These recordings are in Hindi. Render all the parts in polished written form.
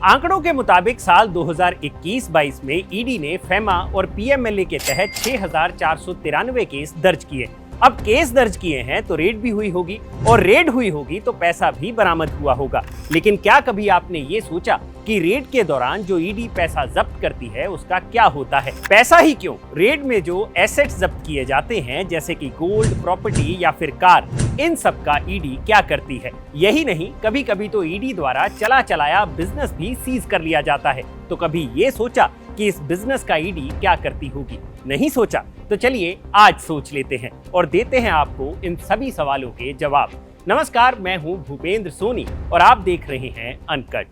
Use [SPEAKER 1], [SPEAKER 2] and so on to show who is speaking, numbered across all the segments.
[SPEAKER 1] आंकड़ों के मुताबिक साल 2021-22 में ईडी ने फेमा और पीएमएलए के तहत 6,493 केस दर्ज किए। अब केस दर्ज किए हैं तो रेड भी हुई होगी, और रेड हुई होगी तो पैसा भी बरामद हुआ होगा। लेकिन क्या कभी आपने ये सोचा कि रेड के दौरान जो ईडी पैसा जब्त करती है उसका क्या होता है? पैसा ही क्यों, रेड में जो एसेट्स जब्त किए जाते हैं जैसे कि गोल्ड, प्रॉपर्टी या फिर कार, इन सब का ईडी क्या करती है? यही नहीं, कभी कभी तो ईडी द्वारा चला चलाया बिजनेस भी सीज कर लिया जाता है। तो कभी ये सोचा कि इस बिजनेस का ईडी क्या करती होगी? नहीं सोचा? तो चलिए आज सोच लेते हैं और देते हैं आपको इन सभी सवालों के जवाब। नमस्कार, मैं हूं भूपेंद्र सोनी और आप देख रहे हैं अनकट।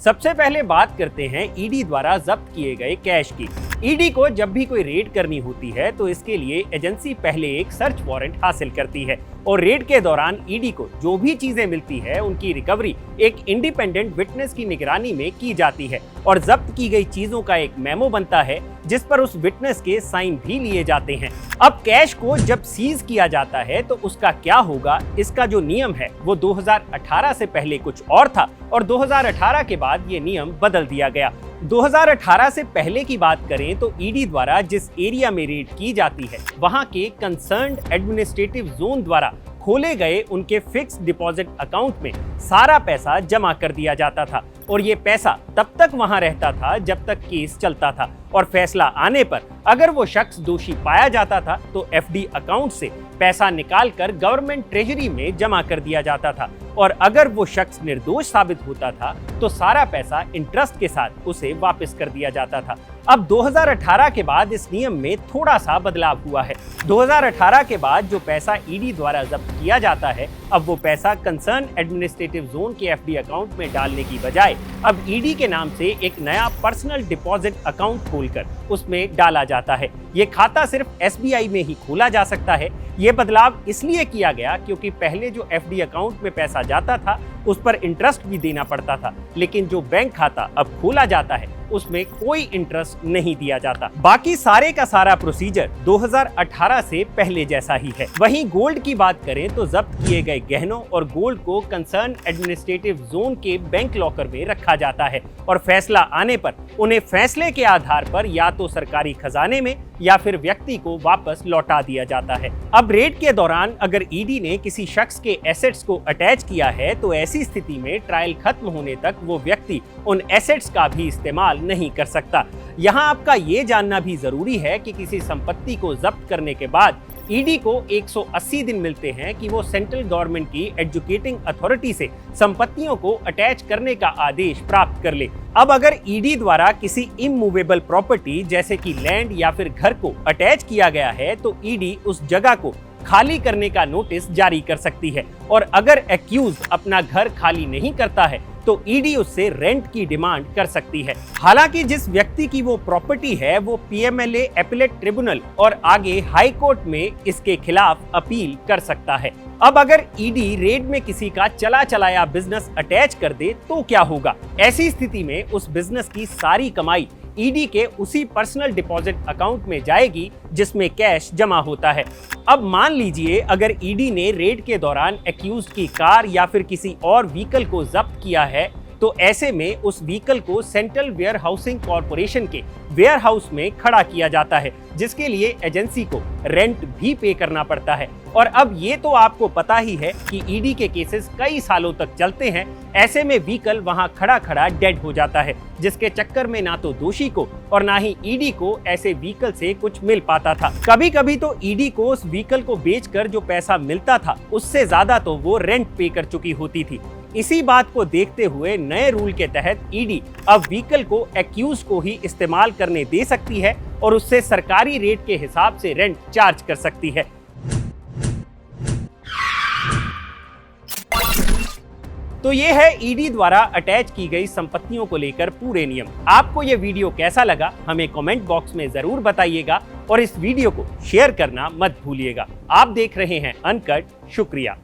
[SPEAKER 1] सबसे पहले बात करते हैं ईडी द्वारा जब्त किए गए कैश की। ईडी को जब भी कोई रेड करनी होती है तो इसके लिए एजेंसी पहले एक सर्च वारंट हासिल करती है, और रेड के दौरान ईडी को जो भी चीजें मिलती है उनकी रिकवरी एक इंडिपेंडेंट विटनेस की निगरानी में की जाती है, और जब्त की गई चीजों का एक मेमो बनता है जिस पर उस विटनेस के साइन भी लिए जाते हैं। अब कैश को जब सीज किया जाता है तो उसका क्या होगा, इसका जो नियम है वो 2018 से पहले कुछ और था, और 2018 के बाद ये नियम बदल दिया गया। 2018 से पहले की बात करें तो ईडी द्वारा जिस एरिया में रेड की जाती है वहां के कंसर्न्ड एडमिनिस्ट्रेटिव जोन द्वारा खोले गए उनके फिक्स डिपॉजिट अकाउंट में सारा पैसा जमा कर दिया जाता था, और ये पैसा तब तक वहां रहता था जब तक केस चलता था, और फैसला आने पर अगर वो शख्स दोषी पाया जाता था तो एफडी अकाउंट से पैसा निकालकर गवर्नमेंट ट्रेजरी में जमा कर दिया जाता था, और अगर वो शख्स निर्दोष साबित होता था तो सारा पैसा इंटरेस्ट के साथ उसे वापस कर दिया जाता था। अब 2018 के बाद इस नियम में थोड़ा सा बदलाव हुआ है। 2018 के बाद जो पैसा ईडी द्वारा जब्त किया जाता है, अब वो पैसा कंसर्न एडमिनिस्ट्रेटिव जोन के एफडी अकाउंट में डालने की बजाय अब ईडी के नाम से एक नया पर्सनल डिपॉजिट अकाउंट खोलकर उसमें डाला जाता है। ये खाता सिर्फ एसबीआई में ही खोला जा सकता है। ये बदलाव इसलिए किया गया क्योंकि पहले जो एफडी अकाउंट में पैसा जाता था उस पर इंटरेस्ट भी देना पड़ता था, लेकिन जो बैंक खाता अब खोला जाता है उसमें कोई इंटरेस्ट नहीं दिया जाता। बाकी सारे का सारा प्रोसीजर 2018 से पहले जैसा ही है। वहीं गोल्ड की बात करें तो जब्त किए गए गहनों और गोल्ड को कंसर्न एडमिनिस्ट्रेटिव जोन के बैंक लॉकर में रखा जाता है, और फैसला आने पर उन्हें फैसले के आधार पर या तो सरकारी खजाने में या फिर व्यक्ति को वापस लौटा दिया जाता है। अब रेड के दौरान अगर ईडी ने किसी शख्स के एसेट्स को अटैच किया है तो ऐसी स्थिति में ट्रायल खत्म होने तक वो व्यक्ति उन एसेट्स का भी इस्तेमाल नहीं कर सकता। यहाँ आपका ये जानना भी जरूरी है कि किसी संपत्ति को जब्त करने के बाद ईडी को 180 दिन मिलते हैं कि वो सेंट्रल गवर्नमेंट की एजुकेटिंग अथॉरिटी से संपत्तियों को अटैच करने का आदेश प्राप्त कर ले। अब अगर ईडी द्वारा किसी इमूवेबल प्रॉपर्टी जैसे कि लैंड या फिर घर को अटैच किया गया है तो ईडी उस जगह को खाली करने का नोटिस जारी कर सकती है, और अगर एक्यूज अपना घर खाली नहीं करता है तो ईडी उससे रेंट की डिमांड कर सकती है। हालांकि जिस व्यक्ति की वो प्रॉपर्टी है वो पीएमएलए एपीलेट ट्रिब्यूनल और आगे हाई कोर्ट में इसके खिलाफ अपील कर सकता है। अब अगर ईडी रेड में किसी का चला चलाया बिजनेस अटैच कर दे तो क्या होगा? ऐसी स्थिति में उस बिजनेस की सारी कमाई ईडी के उसी पर्सनल डिपॉजिट अकाउंट में जाएगी जिसमें कैश जमा होता है। अब मान लीजिए अगर ईडी ने रेड के दौरान एक्यूज्ड की कार या फिर किसी और व्हीकल को जब्त किया है तो ऐसे में उस व्हीकल को सेंट्रल वेयर हाउसिंग कॉर्पोरेशन के वेयर हाउस में खड़ा किया जाता है, जिसके लिए एजेंसी को रेंट भी पे करना पड़ता है। और अब ये तो आपको पता ही है कि ईडी के केसेस कई सालों तक चलते हैं। ऐसे में व्हीकल वहां खड़ा खड़ा डेड हो जाता है, जिसके चक्कर में ना तो दोषी को और ना ही ईडी को ऐसे व्हीकल से कुछ मिल पाता था। कभी कभी तो ईडी को उस व्हीकल को बेचकर जो पैसा मिलता था उससे ज्यादा तो वो रेंट पे कर चुकी होती थी। इसी बात को देखते हुए नए रूल के तहत ईडी अब व्हीकल को एक्यूज को ही इस्तेमाल करने दे सकती है और उससे सरकारी रेट के हिसाब से रेंट चार्ज कर सकती है। तो ये है ईडी द्वारा अटैच की गई संपत्तियों को लेकर पूरे नियम। आपको ये वीडियो कैसा लगा हमें कमेंट बॉक्स में जरूर बताइएगा, और इस वीडियो को शेयर करना मत भूलिएगा। आप देख रहे हैं अनकट। शुक्रिया।